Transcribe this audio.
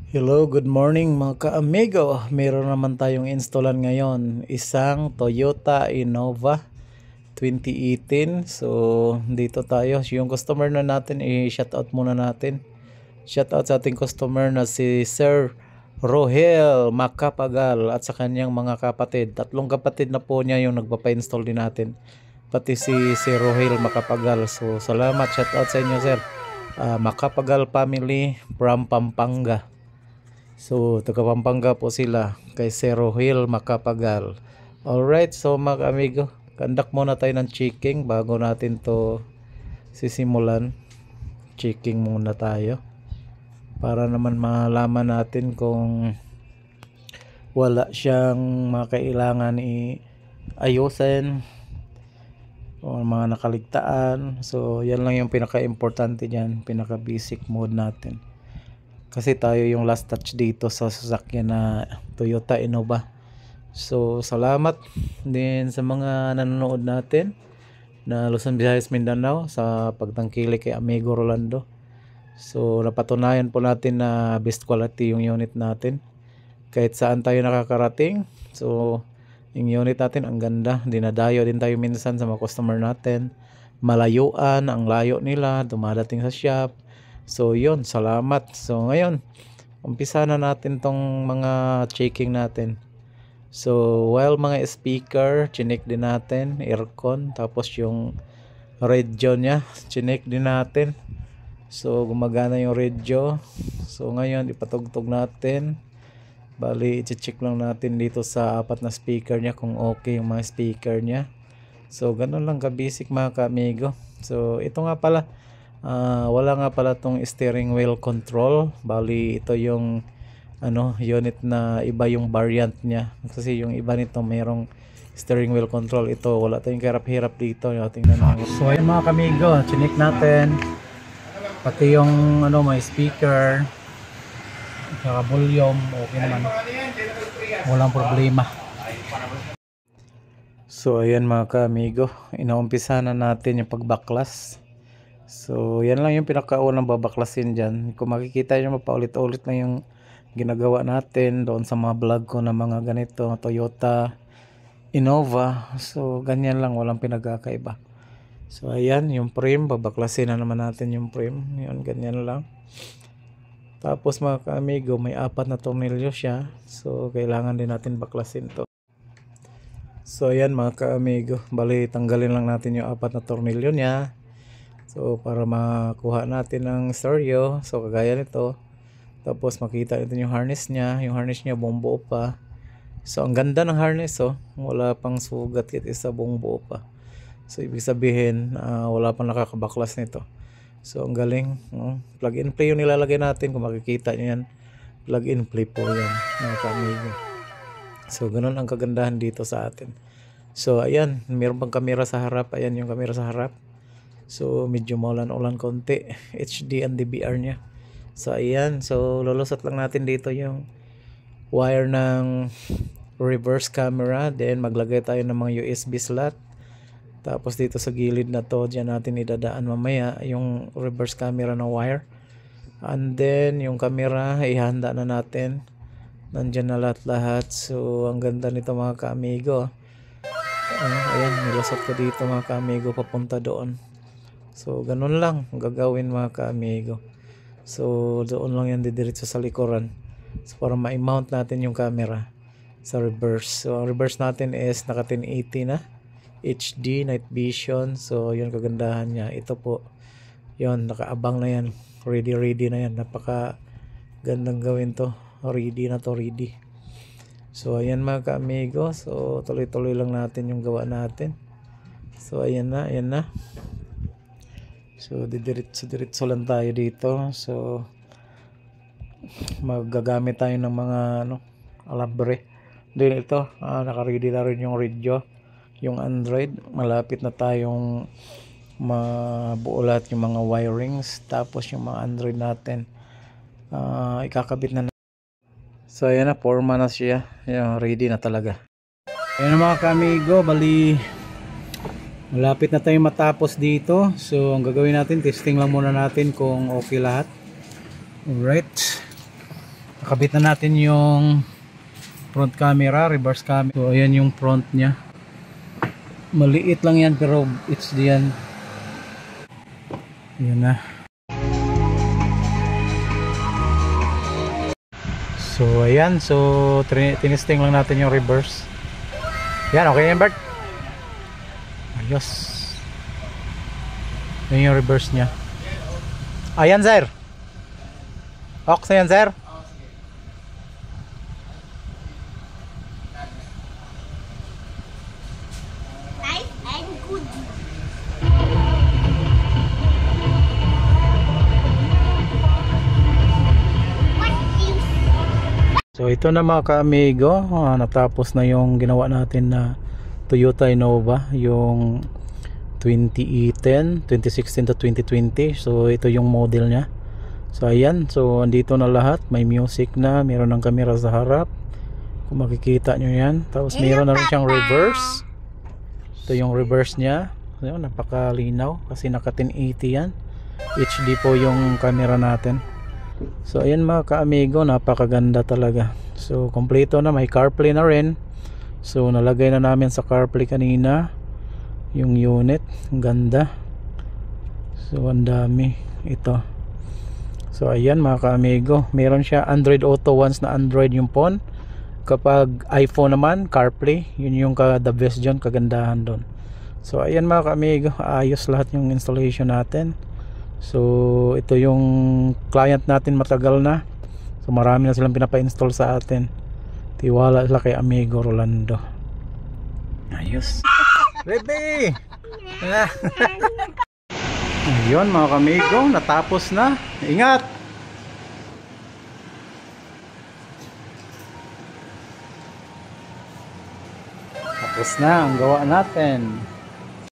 Hello, good morning mga ka-amigo. Meron naman tayong installan ngayon, isang Toyota Innova 2018. So, dito tayo. Yung customer na natin, i-shoutout muna natin. Shoutout sa ating customer na si Sir Rohel Macapagal at sa kanyang mga kapatid. Tatlong kapatid na po niya yung nagpapa-install din natin. Pati si Rohel Macapagal. So, salamat. Shoutout sa inyo, Sir. Macapagal family from Pampanga. So, taga Pampanga po sila kay Zero Hill Macapagal. Alright, so mga amigo, conduct muna tayo ng checking bago natin to sisimulan. Checking muna tayo para naman malaman natin kung wala siyang makailangan i-ayusin o mga nakaligtaan. So, yan lang yung pinaka-importante dyan, pinaka-basic mode natin. Kasi tayo yung last touch dito sa sasakyan na Toyota Innova. So, salamat din sa mga nanonood natin na Luzon, Visayas, Mindanao sa pagtangkilik kay Amigo Rolando. So, napatunayan po natin na best quality yung unit natin. Kahit saan tayo nakakarating. So, yung unit natin ang ganda. Dinadayo din tayo minsan sa mga customer natin. Malayuan, ang layo nila, dumadating sa shop. So yun, salamat. So ngayon, umpisa na natin tong mga checking natin. So while mga speaker, chinek din natin, aircon, tapos yung radio nya, chinek din natin. So gumagana yung radio. So ngayon, ipatugtog natin. Bali, i-check lang natin dito sa apat na speaker nya kung okay yung mga speaker nya. So ganun lang ka-basic mga ka-amigo. So ito nga pala, wala nga pala tong steering wheel control. Bali ito yung unit na iba yung variant nya. Kasi yung iba nito mayroong steering wheel control. Ito wala tayong kahirap-hirap dito. Tingnan natin. So ayun mga kamigo, chinik natin. Pati yung may speaker, saka volume, okay naman. Walang problema. So ayan mga kamigo, inaumpisa na natin yung pagbaklas. So, yan lang yung pinakaunang babaklasin dyan. Kung makikita nyo, mapaulit-ulit lang yung ginagawa natin doon sa mga vlog ko na mga ganito, Toyota Innova. So, ganyan lang, walang pinagkakaiba. So, ayan, yung frame, babaklasin na naman natin yung frame. Yun, ganyan lang. Tapos mga ka-amigo, may apat na tornilyo siya. So, kailangan din natin baklasin to. So, ayan mga ka-amigo, bali, tanggalin lang natin yung apat na tornilyo niya. So para makuha natin ang stereo, so kagaya nito. Tapos makita natin yung harness niya buong buo pa. So ang ganda ng harness, wala pang sugat kit isa, buong buo pa. So ibig sabihin wala pang nakakabaklas nito. So ang galing, plug and play yung nilalagay natin. Kung makikita niyo yan, plug and play po yan mga kamigo. So ganun ang kagandahan dito sa atin. So ayan, mayroon pang kamera sa harap. Ayan yung kamera sa harap. So medyo maulan-ulan konti, HD ang DVR nya. So ayan, so lulusot lang natin dito yung wire ng reverse camera. Then maglagay tayo ng mga USB slot. Tapos dito sa gilid na to, dyan natin idadaan mamaya yung reverse camera na wire. And then yung camera, ihanda na natin. Nandyan na lahat-lahat. So ang ganda nito mga ka-amigo. Ayan, nilusot ko dito mga ka-amigo papunta doon. So, ganun lang gagawin mga ka-amigo. So, doon lang yan didiretso sa likuran. So, para ma-mount natin yung camera sa reverse. So, ang reverse natin is naka 1080 na. HD, night vision. So, yun kagandahan niya. Ito po, yun, nakaabang na yan. Ready na yan. Napaka gandang gawin to. Ready na to, ready. So, ayan mga ka-amigo. So, tuloy-tuloy lang natin yung gawa natin. So, ayan na. So diretso lang tayo dito. So magagamit tayo ng mga alabre. Then ito, naka-ready na rin yung radio, yung Android. Malapit na tayong mabuo lahat yung mga wirings. Tapos yung mga Android natin ikakabit na. So ayan na, forma na siya. Ayan, ready na talaga. Ayan mga kamigo, bali malapit na tayong matapos dito. So ang gagawin natin, testing lang muna natin kung okay lahat. Alright, Nakabit na natin yung front camera, reverse camera. So ayan yung front nya. Maliit lang yan pero HD yan. Ayan na. So ayan, so tinisting lang natin yung reverse. Yan, okay yan Bert? Ayos. Yan yung reverse nya. Ayan sir. Okay yan sir. Nice and good. So ito na mga ka-amigo, natapos na yung ginawa natin na Toyota Innova, yung 2016 to 2020. So ito yung model nya. So ayan, so andito na lahat, may music na, meron ng camera sa harap kung makikita nyo yan, tapos meron na rin siyang reverse. Ito yung reverse nya. So, napakalinaw kasi naka 1080 yan, HD po yung camera natin. So ayan mga ka-amigo, napakaganda talaga. So kompleto na, may CarPlay na rin. So nalagay na namin sa CarPlay kanina yung unit, ang ganda. So ang dami ito. So ayan mga ka-amigo, meron siya Android Auto once na Android yung phone. Kapag iPhone naman, CarPlay, yun yung the best dyan, kagandahan doon. So ayan mga ka-amigo, ayos lahat yung installation natin. So ito yung client natin, matagal na. So marami na silang pinapa-install sa atin. Tiwala sila kay Amigo Rolando. Ayos. Baby! Ayun mga kamigo, natapos na. Ingat! Tapos na ang gawa natin.